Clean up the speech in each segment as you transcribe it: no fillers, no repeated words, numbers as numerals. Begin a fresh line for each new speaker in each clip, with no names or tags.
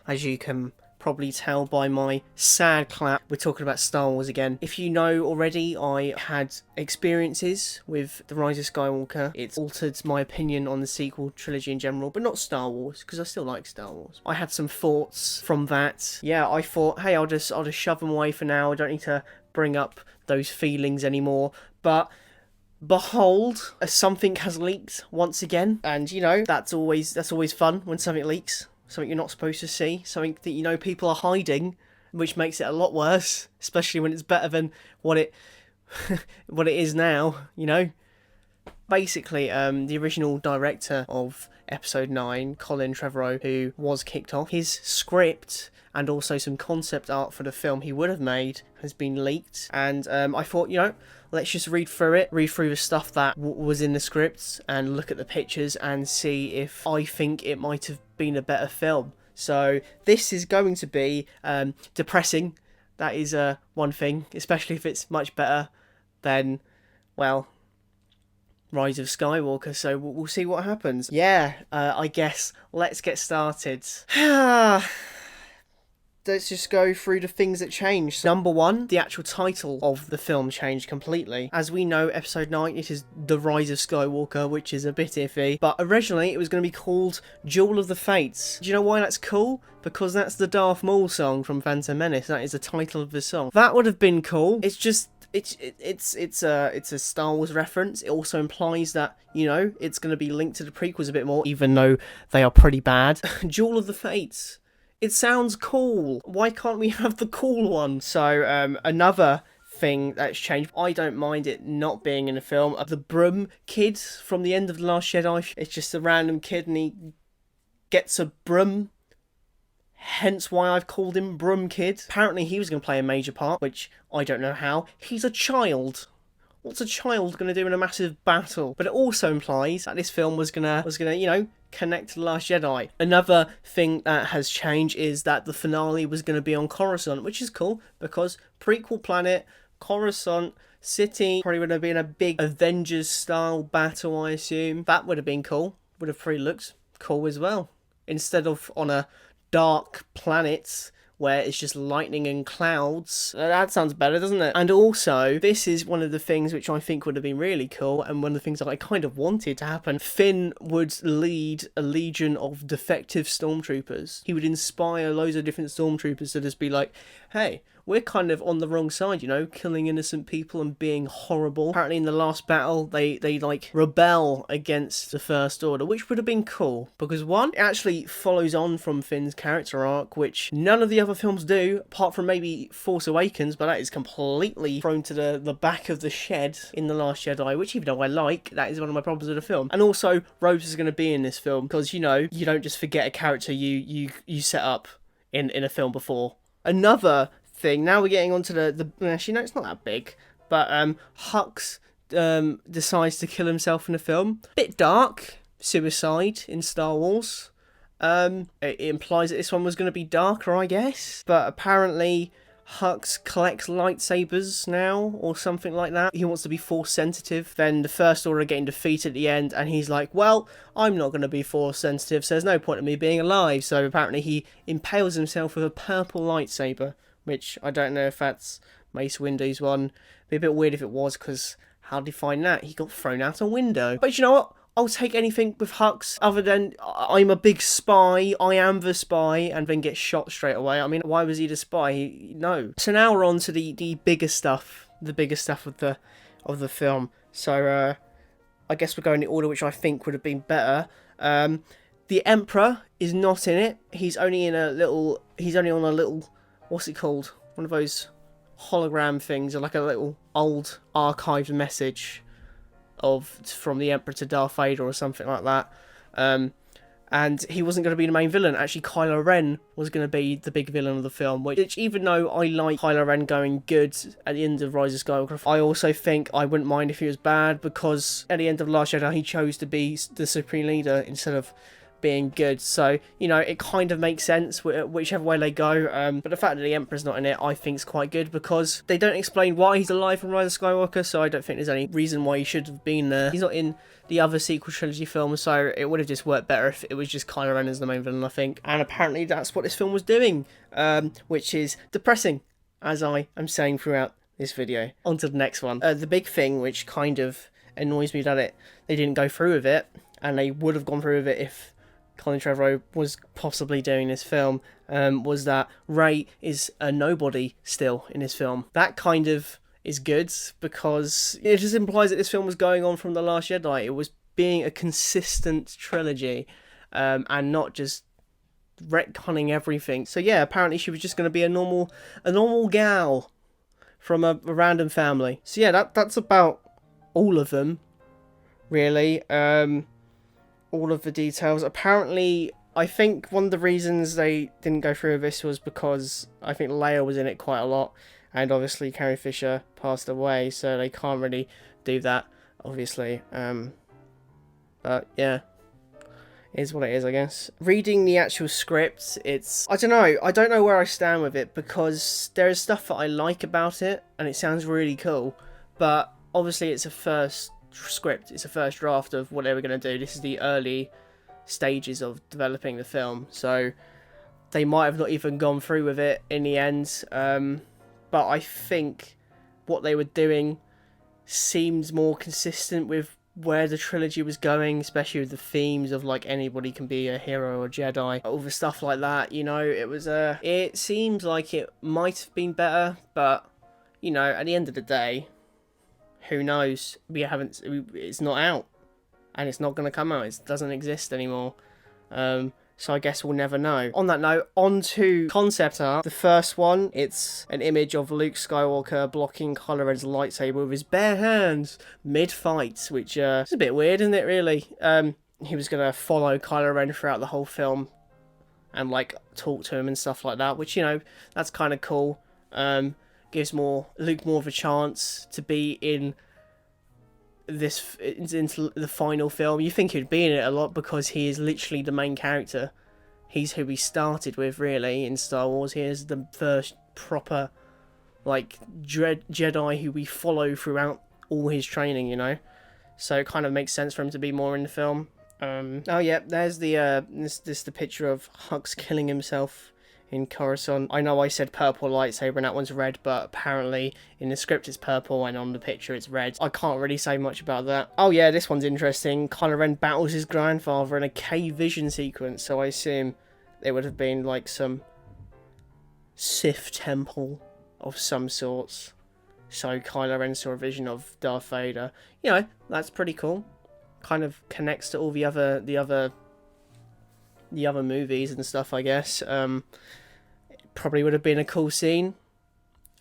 as you can probably tell by my sad clap, we're talking about Star Wars again. If you know already, I had experiences with The Rise of Skywalker. It's altered my opinion on the sequel trilogy in general, but not Star Wars, because I still like Star Wars. I had some thoughts from that. Yeah, I thought, hey, I'll just shove them away for now. I don't need to bring up those feelings anymore. But behold, something has leaked once again, and you know that's always fun when something leaks. Something you're not supposed to see, something that you know people are hiding, which makes it a lot worse, especially when it's better than what it what it is now, you know. Basically, the original director of Episode 9, Colin Trevorrow, who was kicked off, his script and also some concept art for the film he would have made has been leaked. And I thought, you know, let's just read through the stuff that was in the scripts and look at the pictures and see if I think it might have been a better film. So this is going to be depressing. That is one thing, especially if it's much better than, well, Rise of Skywalker, so we'll see what happens. Yeah, I guess let's get started. Let's just go through the things that changed. Number one, the actual title of the film changed completely. As we know, Episode 9, it is The Rise of Skywalker, which is a bit iffy. But originally, it was going to be called Duel of the Fates. Do you know why that's cool? Because that's the Darth Maul song from Phantom Menace. That is the title of the song. That would have been cool. It's just... It's a Star Wars reference. It also implies that, you know, it's going to be linked to the prequels a bit more, even though they are pretty bad. Duel of the Fates. It sounds cool. Why can't we have the cool one? So, another thing that's changed. I don't mind it not being in the film. The Broom kid from the end of The Last Jedi. It's just a random kid and he gets a broom. Hence why I've called him Broom Kid. Apparently he was going to play a major part, which I don't know how. He's a child. What's a child going to do in a massive battle? But it also implies that this film was gonna, you know, connect to The Last Jedi. Another thing that has changed is that the finale was going to be on Coruscant, which is cool because prequel planet, Coruscant City, probably would have been a big Avengers-style battle, I assume. That would have been cool. Would have probably looked cool as well. Instead of on a dark planet where it's just lightning and clouds. That sounds better, doesn't it? And also, this is one of the things which I think would have been really cool, and one of the things that I kind of wanted to happen. Finn would lead a legion of defective stormtroopers. He would inspire loads of different stormtroopers to just be like, hey, we're kind of on the wrong side, you know, killing innocent people and being horrible. Apparently in the last battle, they like rebel against the First Order, which would have been cool. Because one, it actually follows on from Finn's character arc, which none of the other films do, apart from maybe Force Awakens, but that is completely thrown to the back of the shed in The Last Jedi, which even though I like, that is one of my problems with the film. And also, Rose is going to be in this film, because, you know, you don't just forget a character you set up in a film before. Another thing, now we're getting onto the actually no, it's not that big, but Hux decides to kill himself in the film. Bit dark, suicide in Star Wars. It implies that this one was going to be darker, I guess, but apparently Hux collects lightsabers now, or something like that. He wants to be Force sensitive. Then the First Order are getting defeated at the end, and he's like, well, I'm not going to be Force sensitive, so there's no point in me being alive. So apparently he impales himself with a purple lightsaber, which I don't know if that's Mace Windu's one. It'd be a bit weird if it was, because how did he find that? He got thrown out a window. But you know what? I'll take anything with Hux, other than I'm a big spy, I am the spy, and then get shot straight away. I mean, why was he the spy? No. So now we're on to the bigger stuff, of the film. So I guess we're going in the order which I think would have been better. The Emperor is not in it. He's only on a little, what's it called? One of those hologram things, or like a little old archived message from the Emperor to Darth Vader or something like that. And he wasn't going to be the main villain. Actually, Kylo Ren was going to be the big villain of the film, which even though I like Kylo Ren going good at the end of Rise of Skywalker, I also think I wouldn't mind if he was bad, because at the end of Last Jedi he chose to be the Supreme Leader instead of being good. So, you know, it kind of makes sense whichever way they go. But the fact that the Emperor's not in it, I think is quite good, because they don't explain why he's alive in Rise of Skywalker, so I don't think there's any reason why he should have been there. He's not in the other sequel trilogy films, so it would have just worked better if it was just Kylo Ren as the main villain, I think. And apparently that's what this film was doing, which is depressing, as I am saying throughout this video. On to the next one. The big thing, which kind of annoys me that they didn't go through with it, and they would have gone through with it if Colin Trevorrow was possibly doing this film, was that Rey is a nobody still in this film. That kind of is good, because it just implies that this film was going on from The Last Jedi. It was being a consistent trilogy, and not just retconning everything. So yeah, apparently she was just going to be a normal gal from a random family. So yeah, that's about all of them, really. All of the details. Apparently, I think one of the reasons they didn't go through with this was because I think Leia was in it quite a lot, and obviously Carrie Fisher passed away, so they can't really do that, obviously. But yeah, it is what it is, I guess. Reading the actual script, I don't know where I stand with it, because there is stuff that I like about it, and it sounds really cool, but obviously it's a first script, it's a first draft of what they were going to do. This is the early stages of developing the film, so they might have not even gone through with it in the end, but I think what they were doing seemed more consistent with where the trilogy was going, especially with the themes of like anybody can be a hero or Jedi, all the stuff like that. You know, it seems like it might have been better, but you know, at the end of the day, who knows? It's not out, and it's not going to come out. It doesn't exist anymore. So I guess we'll never know. On that note, on to concept art. The first one, it's an image of Luke Skywalker blocking Kylo Ren's lightsaber with his bare hands mid-fight, which is a bit weird, isn't it, really? He was going to follow Kylo Ren throughout the whole film and, like, talk to him and stuff like that, which, you know, that's kind of cool. Gives Luke more of a chance to be into the final film. You think he'd be in it a lot because he is literally the main character. He's who we started with, really, in Star Wars. He is the first proper, like, Jedi who we follow throughout all his training, you know? So it kind of makes sense for him to be more in the film. Oh yeah, there's the picture of Hux killing himself in Coruscant. I know I said purple lightsaber and that one's red, but apparently in the script it's purple and on the picture it's red. I can't really say much about that. Oh yeah, this one's interesting. Kylo Ren battles his grandfather in a cave vision sequence, so I assume it would have been like some Sith temple of some sorts. So Kylo Ren saw a vision of Darth Vader. You know, that's pretty cool. Kind of connects to all the other movies and stuff, I guess. Probably would have been a cool scene.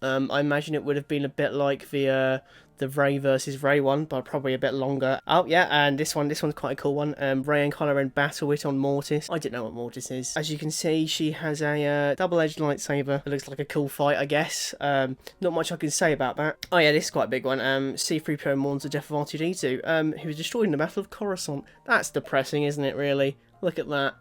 I imagine it would have been a bit like the Rey versus Rey one, but probably a bit longer. Oh yeah, and this one's quite a cool one. Rey and Kylo Ren battle it on Mortis. I didn't know what Mortis is. As you can see, she has a double-edged lightsaber. It looks like a cool fight, I guess. Not much I can say about that. Oh yeah, this is quite a big one. C-3PO mourns the death of R2-D2, who was destroyed in the Battle of Coruscant. That's depressing, isn't it, really? Look at that.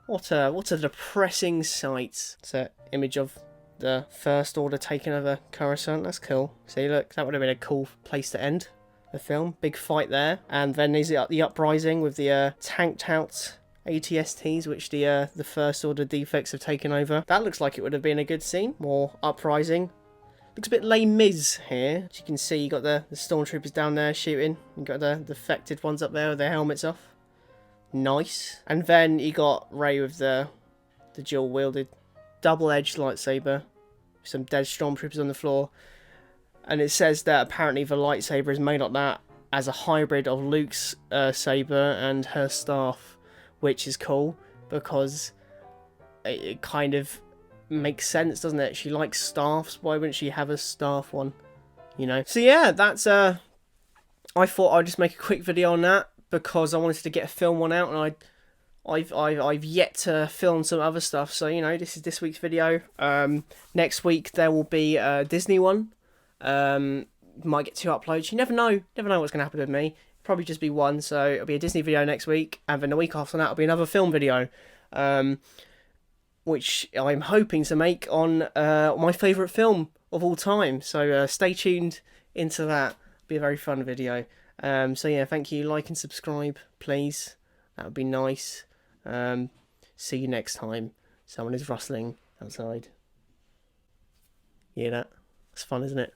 What a depressing sight. It's an image of the First Order taking over Coruscant. That's cool. See, look, that would have been a cool place to end the film. Big fight there. And then there's the uprising with the tanked out ATSTs, which the First Order defects have taken over. That looks like it would have been a good scene. More uprising. Looks a bit Les Mis here. As you can see, you got the stormtroopers down there shooting. You got the defected ones up there with their helmets off. Nice. And then you got Rey with the dual-wielded double-edged lightsaber. Some dead stormtroopers on the floor. And it says that apparently the lightsaber is made like that as a hybrid of Luke's saber and her staff, which is cool because it kind of makes sense, doesn't it? She likes staffs. Why wouldn't she have a staff one? You know. So yeah, that's I thought I'd just make a quick video on that, because I wanted to get a film one out, and I've yet to film some other stuff. So, you know, this is this week's video. Next week there will be a Disney one. Might get 2 uploads. You never know what's going to happen with me. probably just be one. So it'll be a Disney video next week, and then the week after that will be another film video, which I'm hoping to make on my favourite film of all time. So stay tuned into that. It'll be a very fun video. So yeah, thank you. Like and subscribe, please. That would be nice. See you next time. Someone is rustling outside. You hear that? It's fun, isn't it?